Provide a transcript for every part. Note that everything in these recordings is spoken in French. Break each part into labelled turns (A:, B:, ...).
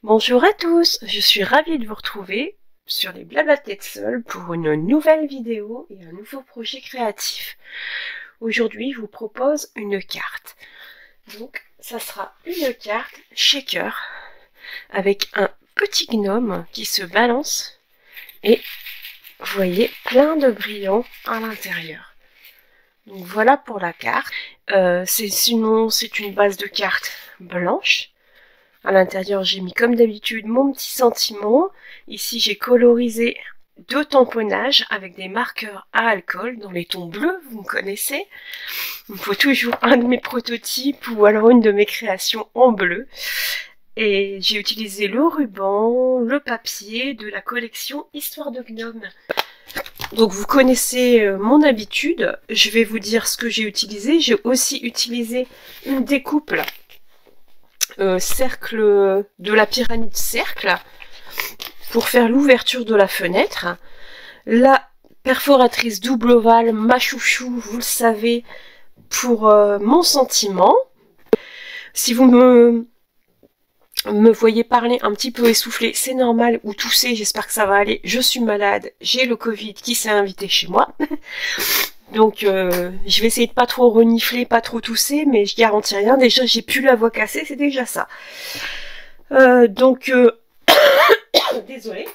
A: Bonjour à tous, je suis ravie de vous retrouver sur les Blabla Tête Seule pour une nouvelle vidéo et un nouveau projet créatif. Aujourd'hui, je vous propose une carte. Donc, ça sera une carte shaker avec un petit gnome qui se balance et vous voyez plein de brillants à l'intérieur. Donc voilà pour la carte. Sinon, c'est une base de carte blanche. À l'intérieur, j'ai mis comme d'habitude mon petit sentiment. Ici, j'ai colorisé 2 tamponnages avec des marqueurs à alcool dans les tons bleus, vous me connaissez. Il me faut toujours un de mes prototypes ou alors une de mes créations en bleu. Et j'ai utilisé le ruban, le papier de la collection Histoire de Gnome. Donc vous connaissez mon habitude, je vais vous dire ce que j'ai utilisé. J'ai aussi utilisé une découpe là. Cercle de la pyramide cercle pour faire l'ouverture de la fenêtre. La perforatrice double ovale, ma chouchou, vous le savez, pour mon sentiment. Si vous me voyez parler un petit peu essoufflé, c'est normal, ou tousser, j'espère que ça va aller. Je suis malade, j'ai le Covid qui s'est invité chez moi. Donc je vais essayer de pas trop renifler, pas trop tousser, mais je garantis rien. Déjà j'ai plus la voix cassée, c'est déjà ça. Désolée.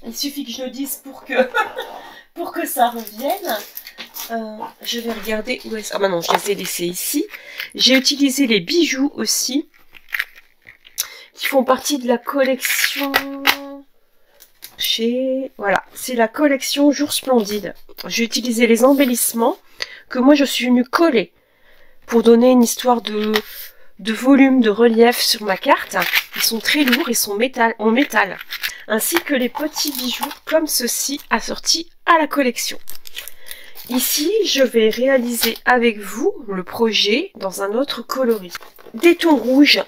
A: Il suffit que je le dise pour que ça revienne. Je vais regarder où est-ce. Ah bah non, je les ai laissés ici. J'ai utilisé les bijoux aussi, qui font partie de la collection. Voilà, c'est la collection Jour Splendide. J'ai utilisé les embellissements que moi je suis venue coller pour donner une histoire de volume, de relief sur ma carte. Ils sont très lourds, ils sont en métal. Ainsi que les petits bijoux comme ceci assortis à la collection. Ici, je vais réaliser avec vous le projet dans un autre coloris. Des tons rouges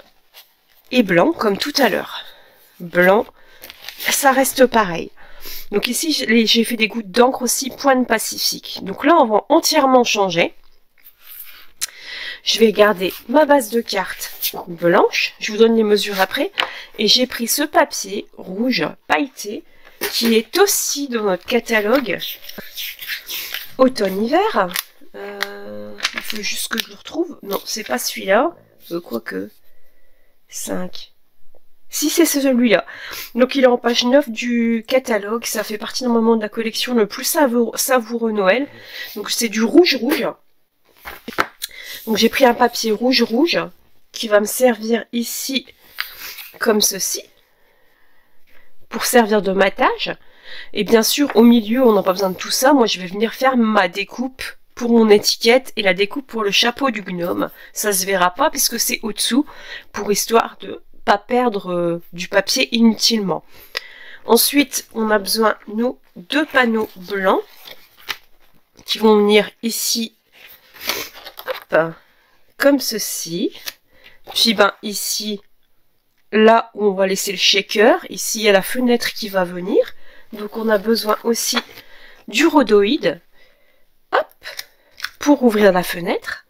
A: et blancs comme tout à l'heure. Blanc. Ça reste pareil. Donc ici, j'ai fait des gouttes d'encre aussi, Pointe Pacifique. Donc là, on va entièrement changer. Je vais garder ma base de cartes blanche. Je vous donne les mesures après. Et j'ai pris ce papier rouge pailleté qui est aussi dans notre catalogue automne-hiver. Il faut juste que je le retrouve. Non, c'est pas celui-là. Quoique. 5. Si c'est celui-là. Donc il est en page 9 du catalogue. Ça fait partie normalement de la collection le plus savoureux Noël. Donc c'est du rouge-rouge. Donc j'ai pris un papier rouge-rouge qui va me servir ici comme ceci. Pour servir de matage. Et bien sûr au milieu on n'a pas besoin de tout ça. Moi je vais venir faire ma découpe pour mon étiquette et la découpe pour le chapeau du gnome. Ça se verra pas puisque c'est au-dessous pour histoire de pas perdre du papier inutilement. Ensuite, on a besoin, nous, 2 panneaux blancs qui vont venir ici, hop, comme ceci. Puis, ici, là où on va laisser le shaker, ici, il y a la fenêtre qui va venir. Donc, on a besoin aussi du rhodoïde, hop, pour ouvrir la fenêtre.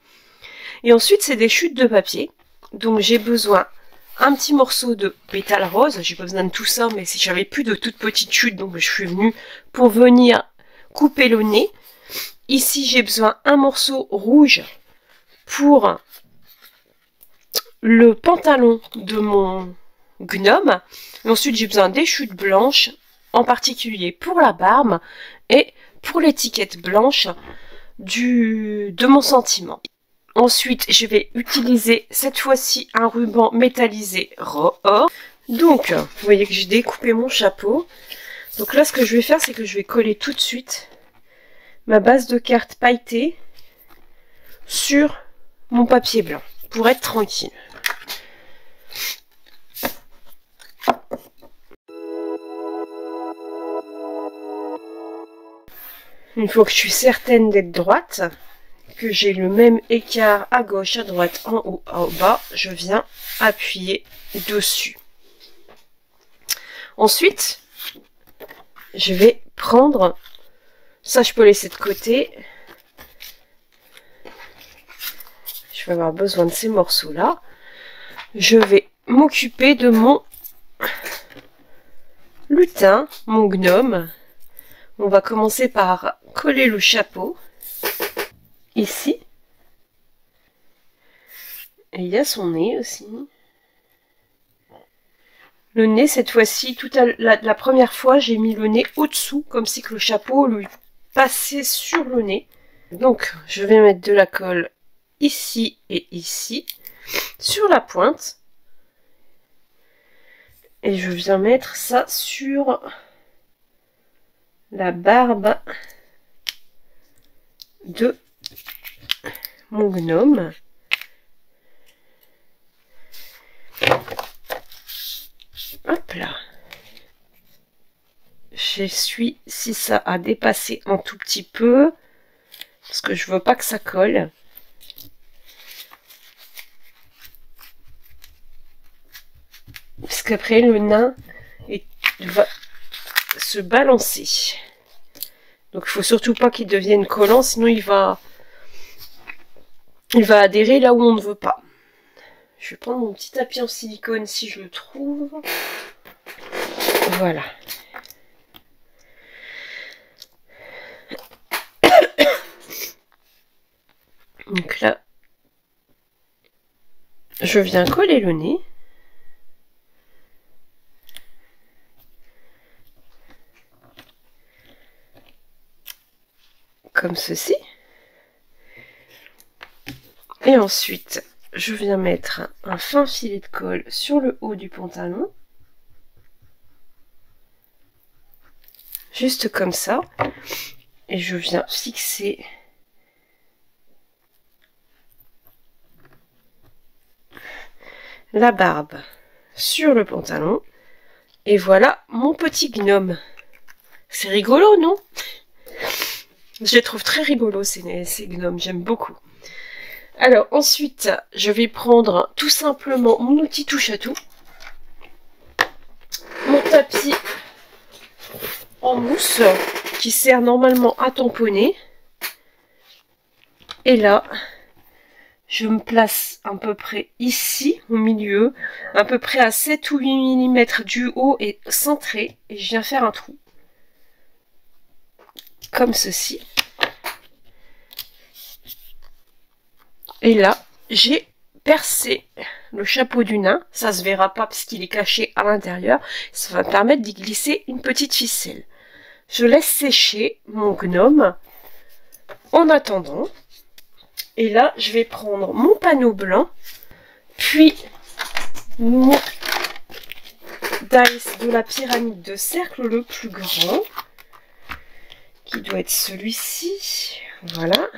A: Et ensuite, c'est des chutes de papier. Donc, j'ai besoin un petit morceau de pétale rose, j'ai pas besoin de tout ça, mais si j'avais plus de toutes petites chutes, donc je suis venue pour venir couper le nez. Ici, j'ai besoin un morceau rouge pour le pantalon de mon gnome. Et ensuite, j'ai besoin des chutes blanches, en particulier pour la barbe et pour l'étiquette blanche de mon sentiment. Ensuite, je vais utiliser cette fois-ci un ruban métallisé or. Donc, vous voyez que j'ai découpé mon chapeau. Donc là, ce que je vais faire, c'est que je vais coller tout de suite ma base de cartes pailletée sur mon papier blanc pour être tranquille. Une fois que je suis certaine d'être droite, que j'ai le même écart à gauche, à droite, en haut, en bas, je viens appuyer dessus. Ensuite, je vais prendre, ça je peux laisser de côté, je vais avoir besoin de ces morceaux-là, je vais m'occuper de mon lutin, mon gnome. On va commencer par coller le chapeau. Ici. Et il y a son nez aussi. Le nez, cette fois-ci, la première fois, j'ai mis le nez au-dessous, comme si que le chapeau lui passait sur le nez. Donc, je vais mettre de la colle ici et ici, sur la pointe. Et je viens mettre ça sur la barbe de mon gnome. Hop là. J'essuie si ça a dépassé un tout petit peu, parce que je veux pas que ça colle. Parce qu'après le nain va se balancer. Donc il faut surtout pas qu'il devienne collant, sinon il va adhérer là où on ne veut pas. Je vais prendre mon petit tapis en silicone si je le trouve. Voilà. Donc là, je viens coller le nez. Comme ceci. Et ensuite, je viens mettre un fin filet de colle sur le haut du pantalon. Juste comme ça. Et je viens fixer la barbe sur le pantalon. Et voilà mon petit gnome. C'est rigolo, non? Je les trouve très rigolos, ces gnomes. J'aime beaucoup. Alors, ensuite, je vais prendre tout simplement mon outil touche à tout. Mon tapis en mousse qui sert normalement à tamponner. Et là, je me place à peu près ici, au milieu, à peu près à 7 ou 8 mm du haut et centré. Et je viens faire un trou. Comme ceci. Et là, j'ai percé le chapeau du nain. Ça se verra pas parce qu'il est caché à l'intérieur. Ça va me permettre d'y glisser une petite ficelle. Je laisse sécher mon gnome en attendant. Et là, je vais prendre mon panneau blanc, puis mon dice de la pyramide de cercle le plus grand, qui doit être celui-ci. Voilà.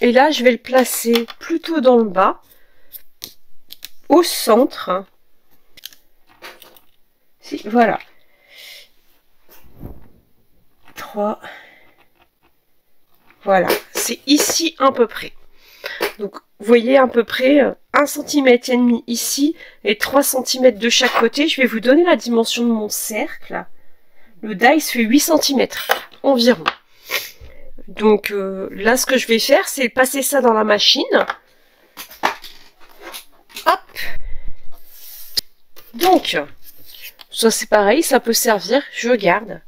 A: Et là, je vais le placer plutôt dans le bas, au centre. Si, voilà. 3. Voilà, c'est ici à peu près. Donc, vous voyez à peu près 1,5 cm ici et 3 cm de chaque côté. Je vais vous donner la dimension de mon cercle. Le dice fait 8 cm environ. Donc là, ce que je vais faire, c'est passer ça dans la machine. Hop. Donc, ça c'est pareil, ça peut servir. Je garde.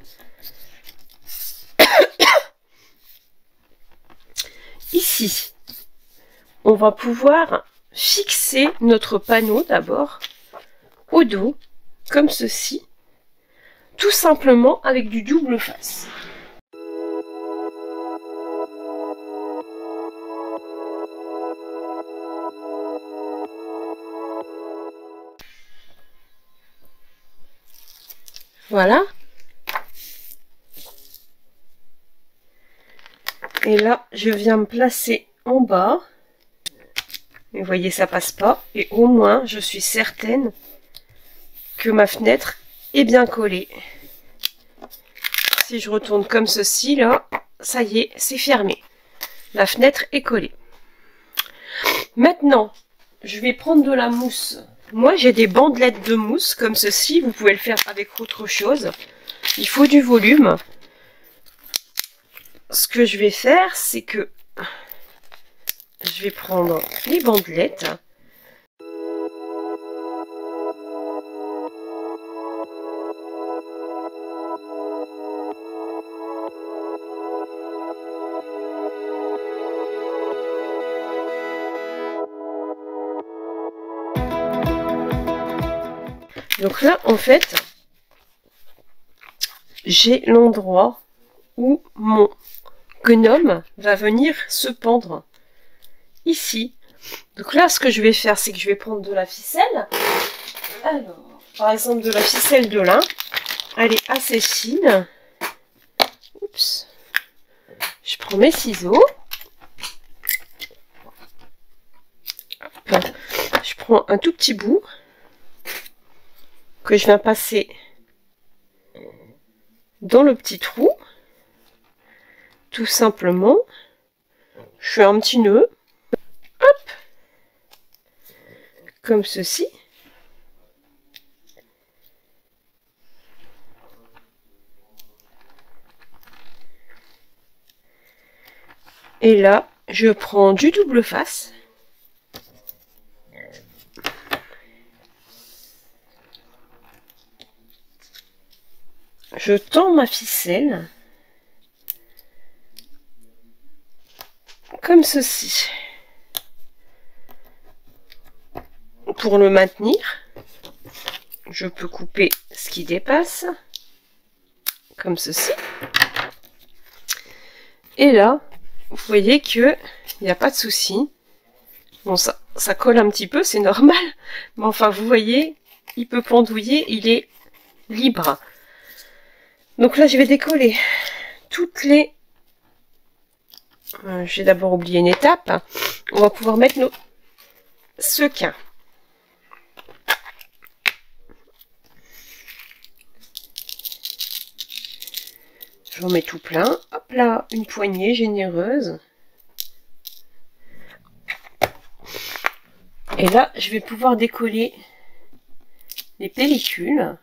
A: Ici, on va pouvoir fixer notre panneau d'abord au dos, comme ceci, tout simplement avec du double face. Voilà. Et là, je viens me placer en bas. Et vous voyez, ça passe pas. Et au moins, je suis certaine que ma fenêtre est bien collée. Si je retourne comme ceci, là, ça y est, c'est fermé. La fenêtre est collée. Maintenant, je vais prendre de la mousse. Moi, j'ai des bandelettes de mousse comme ceci. Vous pouvez le faire avec autre chose. Il faut du volume. Ce que je vais faire, c'est que je vais prendre les bandelettes. Donc là, en fait, j'ai l'endroit où mon gnome va venir se pendre. Ici. Donc là, ce que je vais faire, c'est que je vais prendre de la ficelle. Alors, par exemple, de la ficelle de lin. Elle est assez fine. Oups. Je prends mes ciseaux. Hop. Je prends un tout petit bout que je viens passer dans le petit trou. Tout simplement. Je fais un petit nœud. Hop. Comme ceci. Et là, je prends du double face. Je tends ma ficelle. Comme ceci. Pour le maintenir, je peux couper ce qui dépasse. Comme ceci. Et là, vous voyez que il n'y a pas de souci. Bon, ça colle un petit peu, c'est normal. Mais enfin, vous voyez, il peut pendouiller, il est libre. Donc là, je vais décoller toutes les... J'ai d'abord oublié une étape. On va pouvoir mettre nos sequins. J'en mets tout plein. Hop là, une poignée généreuse. Et là, je vais pouvoir décoller les pellicules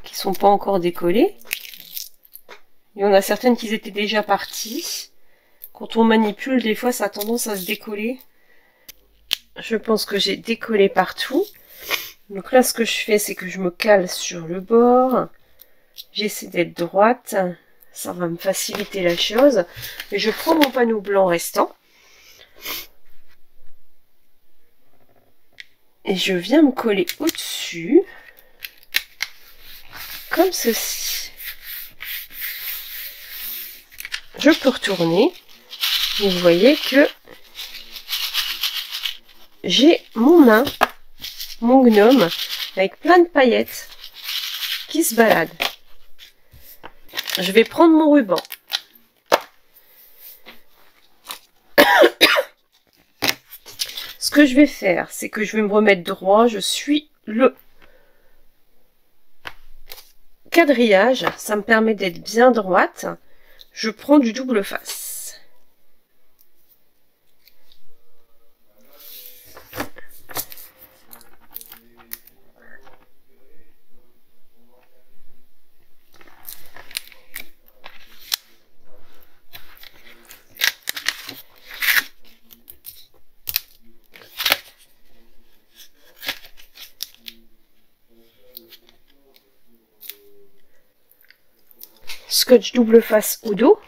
A: qui sont pas encore décollées. Il y en a certaines qui étaient déjà parties. Quand on manipule, des fois, ça a tendance à se décoller. Je pense que j'ai décollé partout. Donc là, ce que je fais, c'est que je me cale sur le bord. J'essaie d'être droite. Ça va me faciliter la chose. Et je prends mon panneau blanc restant. Et je viens me coller au-dessus. Comme ceci. Je peux retourner. Et vous voyez que j'ai mon nain, mon gnome, avec plein de paillettes qui se baladent. Je vais prendre mon ruban. Ce que je vais faire, c'est que je vais me remettre droit. Je suis le quadrillage. Ça me permet d'être bien droite. Je prends du double face. Scotch double face au dos.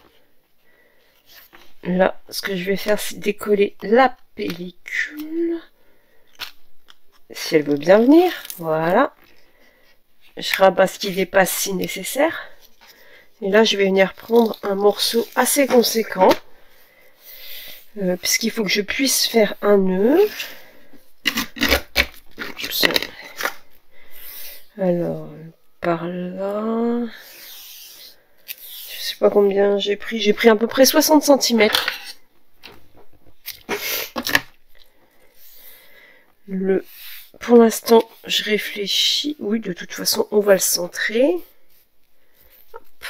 A: Là, ce que je vais faire, c'est décoller la pellicule. Si elle veut bien venir. Voilà. Je rabats ce qui dépasse si nécessaire. Et là, je vais venir prendre un morceau assez conséquent. Puisqu'il faut que je puisse faire un nœud. Alors, par là... Je sais pas combien j'ai pris. J'ai pris à peu près 60 cm. Pour l'instant, je réfléchis. Oui, de toute façon, on va le centrer. Hop.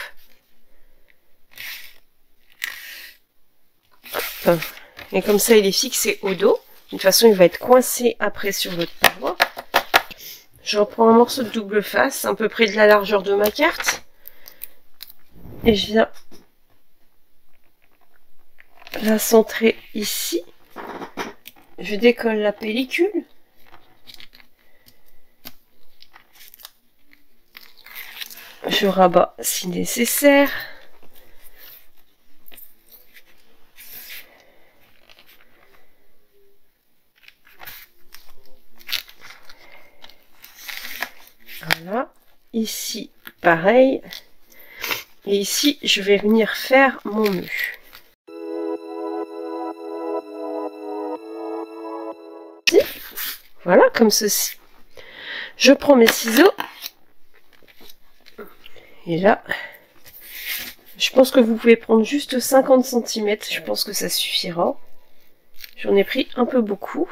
A: Hop. Et comme ça, il est fixé au dos. De toute façon, il va être coincé après sur l'autre paroi. Je reprends un morceau de double face, à peu près de la largeur de ma carte. Et je viens la centrer ici. Je décolle la pellicule. Je rabats si nécessaire. Voilà. Ici, pareil. Et ici, je vais venir faire mon nœud. Voilà, comme ceci. Je prends mes ciseaux. Et là, je pense que vous pouvez prendre juste 50 cm. Je pense que ça suffira. J'en ai pris un peu beaucoup.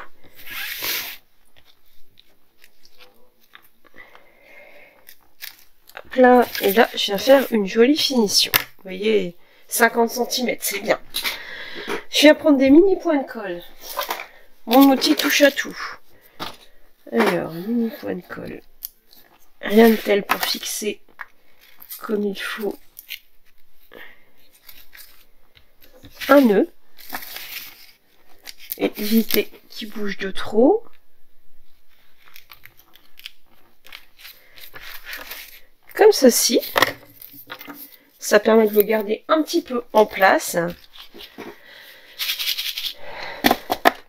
A: Hop là, et là, je viens faire une jolie finition. Vous voyez, 50 cm, c'est bien. Je viens prendre des mini points de colle. Mon outil touche à tout. Alors, mini point de colle. Rien de tel pour fixer comme il faut un nœud. Et éviter qu'il bouge de trop. Comme ceci. Ça permet de le garder un petit peu en place.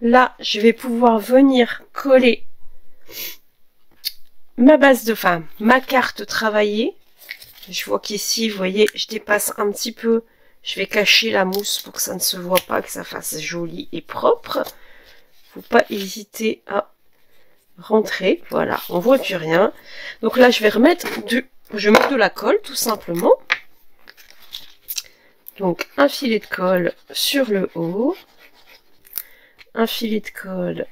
A: Là, je vais pouvoir venir coller ma base de femme, ma carte travaillée. Je vois qu'ici, vous voyez, je dépasse un petit peu. Je vais cacher la mousse pour que ça ne se voit pas, que ça fasse joli et propre. Faut pas hésiter à rentrer. Voilà, on voit plus rien. Donc là, je vais remettre je mets de la colle, tout simplement. Donc, un filet de colle sur le haut. Un filet de colle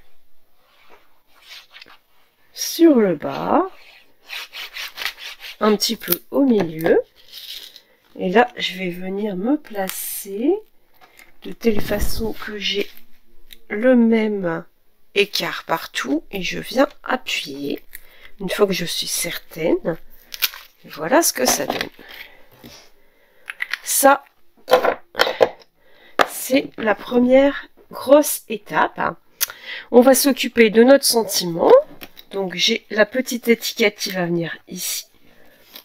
A: sur le bas. Un petit peu au milieu. Et là, je vais venir me placer de telle façon que j'ai le même écart partout. Et je viens appuyer. Une fois que je suis certaine. Voilà ce que ça donne. Ça, c'est la première grosse étape. On va s'occuper de notre sentiment. Donc, j'ai la petite étiquette qui va venir ici.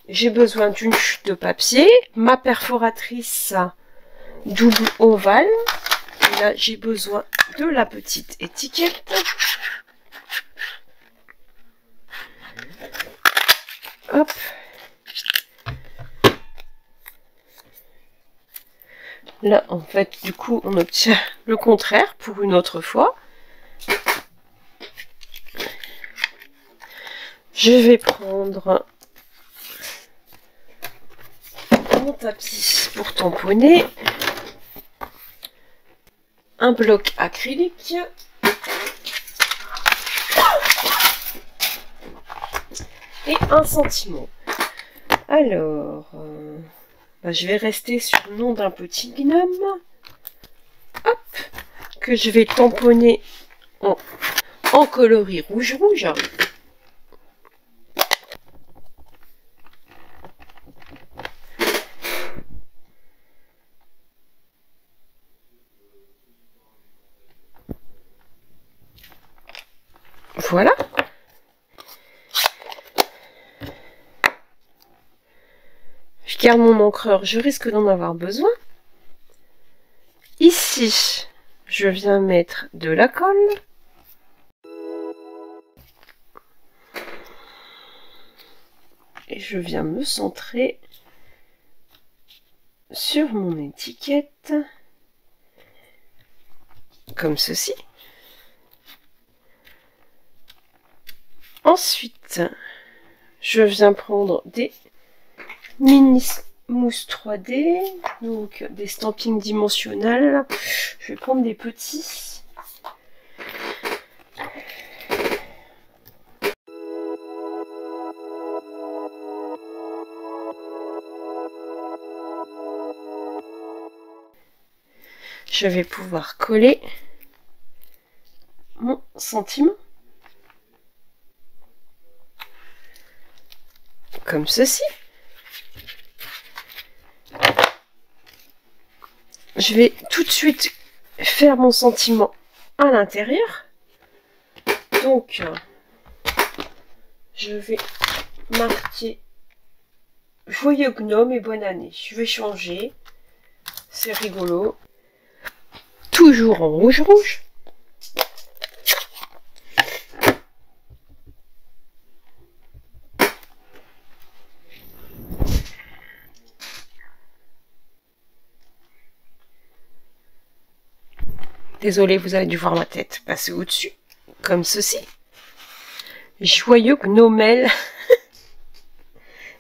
A: J'ai besoin d'une chute de papier, ma perforatrice double ovale. Et là, j'ai besoin de la petite étiquette. Hop. Là, en fait, du coup, on obtient le contraire pour une autre fois. Je vais prendre mon tapis pour tamponner, un bloc acrylique et un sentiment. Alors, je vais rester sur le nom d'un petit gnome, hop, que je vais tamponner en coloris rouge-rouge. Voilà. Je garde mon encreur, je risque d'en avoir besoin. Ici, je viens mettre de la colle. Et je viens me centrer sur mon étiquette. Comme ceci. Ensuite, je viens prendre des mini mousse 3D, donc des stampings dimensionnels. Je vais prendre des petits. Je vais pouvoir coller mon sentiment. Comme ceci. Je vais tout de suite faire mon sentiment à l'intérieur. Donc, je vais marquer joyeux gnome et bonne année. Je vais changer. C'est rigolo. Toujours en rouge-rouge. Désolée, vous avez dû voir ma tête passer au-dessus, comme ceci. Joyeux Noël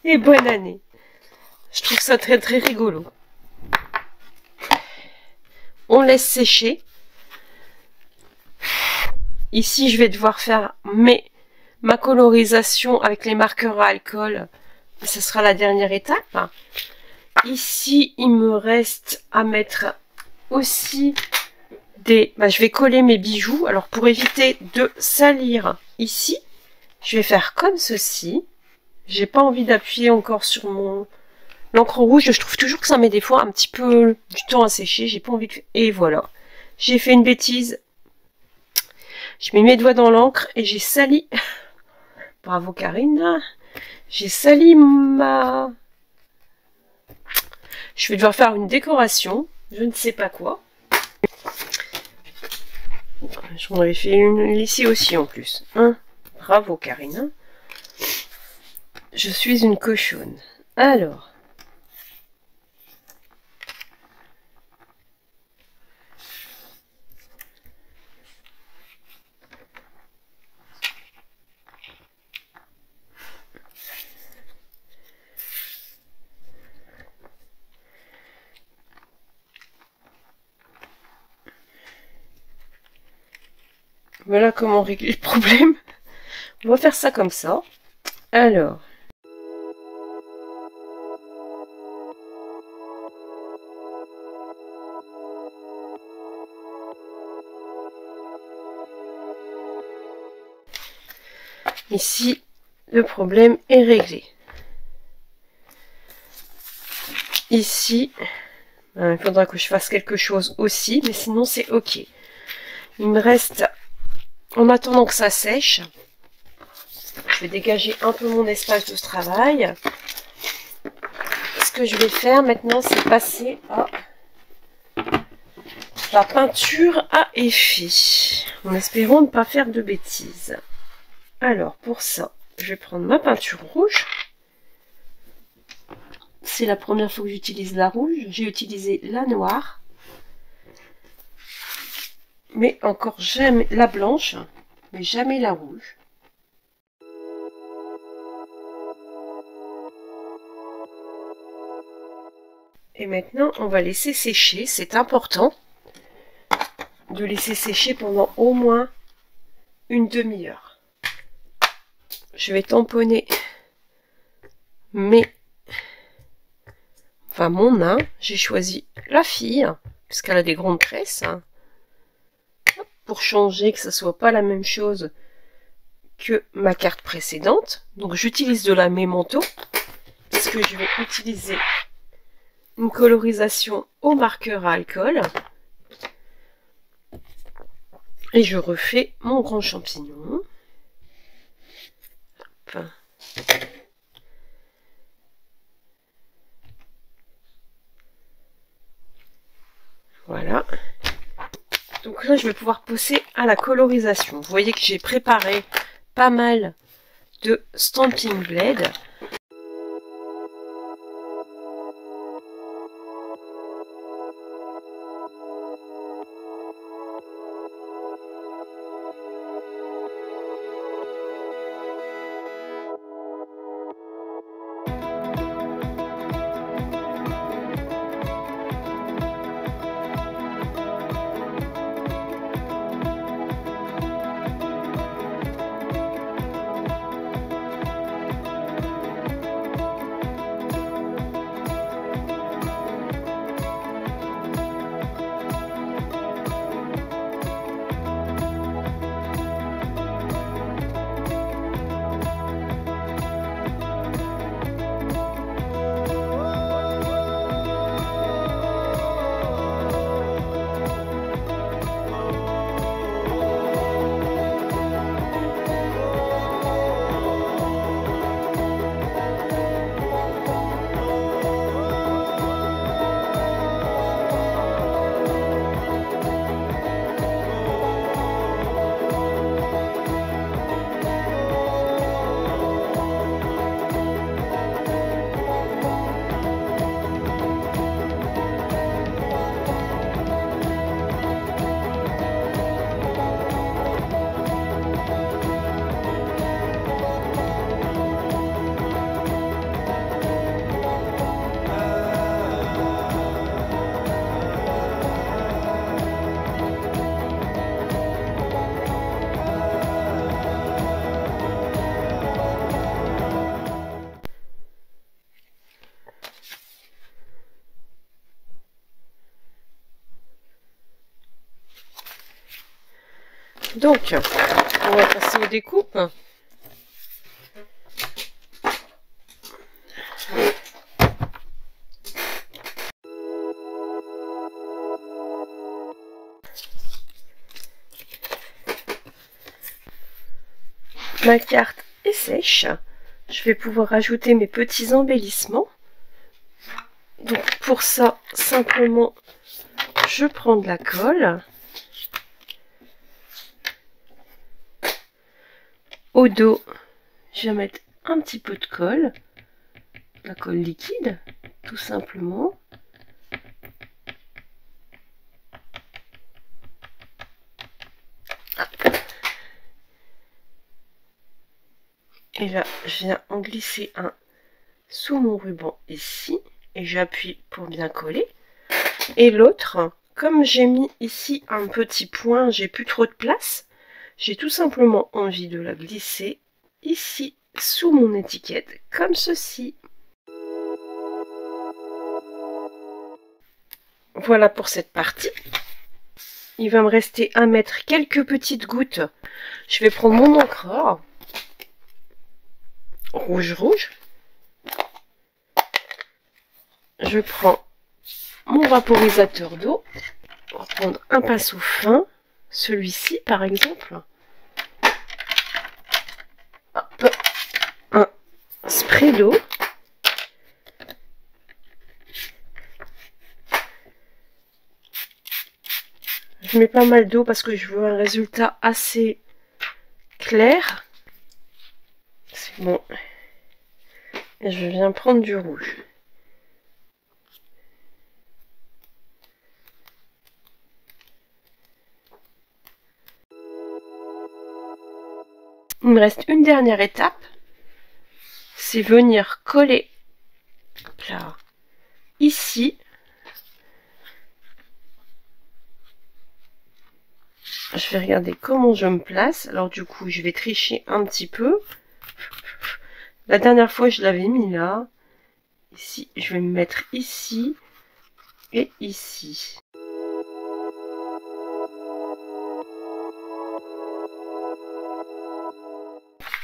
A: et bonne année. Je trouve ça très très rigolo. On laisse sécher. Ici, je vais devoir faire ma colorisation avec les marqueurs à alcool. Ce sera la dernière étape. Ici, il me reste à mettre aussi je vais coller mes bijoux. Alors, pour éviter de salir ici, je vais faire comme ceci. J'ai pas envie d'appuyer encore sur l'encre rouge. Je trouve toujours que ça met des fois un petit peu du temps à sécher. J'ai pas envie de... Et voilà. J'ai fait une bêtise. Je mets mes doigts dans l'encre et j'ai sali... Bravo Karine. J'ai sali ma... Je vais devoir faire une décoration. Je ne sais pas quoi. J'en avais fait une ici aussi en plus. Hein, bravo Karine. Je suis une cochonne. Alors. Voilà comment régler le problème. On va faire ça comme ça. Alors. Ici, le problème est réglé. Ici, il faudra que je fasse quelque chose aussi, mais sinon c'est ok. Il me reste, en attendant que ça sèche, je vais dégager un peu mon espace de travail. Ce que je vais faire maintenant, c'est passer à la peinture à effet, en espérant ne pas faire de bêtises. Alors, pour ça, je vais prendre ma peinture rouge. C'est la première fois que j'utilise la rouge. J'ai utilisé la noire. Mais encore jamais la blanche, mais jamais la rouge. Et maintenant, on va laisser sécher. C'est important de laisser sécher pendant au moins une demi-heure. Je vais tamponner mon nain. J'ai choisi la fille, puisqu'elle a des grandes tresses. Pour changer, que ce soit pas la même chose que ma carte précédente. Donc j'utilise de la Memento, puisque je vais utiliser une colorisation au marqueur à alcool. Et je refais mon grand champignon. Hop. Voilà. Donc là, je vais pouvoir passer à la colorisation. Vous voyez que j'ai préparé pas mal de Stampin' Blade. Donc, on va passer aux découpes. Ma carte est sèche. Je vais pouvoir ajouter mes petits embellissements. Donc pour ça, simplement, je prends de la colle. Au dos, je vais mettre un petit peu de colle. La colle liquide, tout simplement. Et là, je viens en glisser un sous mon ruban ici. Et j'appuie pour bien coller. Et l'autre, comme j'ai mis ici un petit point, j'ai plus trop de place. J'ai tout simplement envie de la glisser ici sous mon étiquette, comme ceci. Voilà pour cette partie. Il va me rester à mettre quelques petites gouttes. Je vais prendre mon encreur. Rouge. Je prends mon vaporisateur d'eau. On va prendre un pinceau fin. Celui-ci, par exemple. Hop. Un spray d'eau. Je mets pas mal d'eau parce que je veux un résultat assez clair. C'est bon. Et je viens prendre du rouge. Il me reste une dernière étape. C'est venir coller là, ici. Je vais regarder comment je me place. Alors du coup, je vais tricher un petit peu. La dernière fois, je l'avais mis là. Ici, je vais me mettre ici et ici.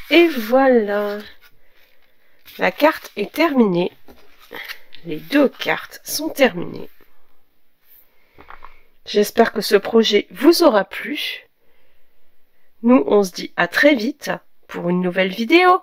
A: Et voilà. La carte est terminée. Les deux cartes sont terminées. J'espère que ce projet vous aura plu. Nous, on se dit à très vite pour une nouvelle vidéo.